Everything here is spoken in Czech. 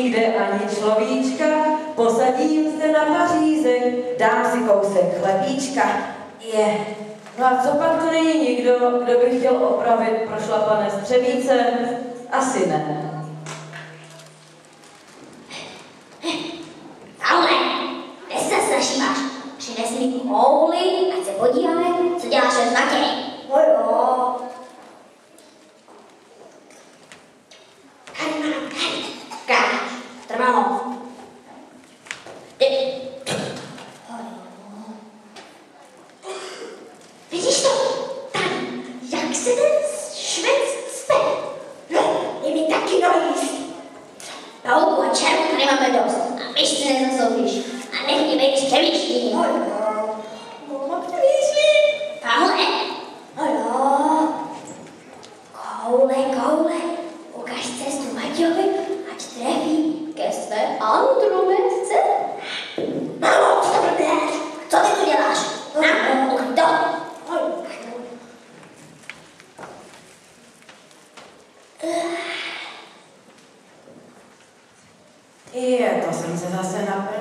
nikde ani človíčka, posadím se na pařízek, dám si kousek chlebíčka. No a co pak to není nikdo, kdo by chtěl opravit prošlapané střevíce? Asi ne. Ale, kde se snažíš? Přines mi kouli, ať se podíváme, co děláš ve zmatě. Jo. Káš, trvalo. Vidíš to? Tam, jak se ten švec cpe. No, je mi taky dojíst. Pavouku a červu tady máme dost. A myšce nezasouvíš. A nech mě být střevičky. Mama, který jsi? Pavle. Koule. Ukaž cestu Maťovi, ať trefí ke své Andromedce. Mamo, co to blbneš? Co ty tu děláš? Ukaž to. To jsem se zase napil.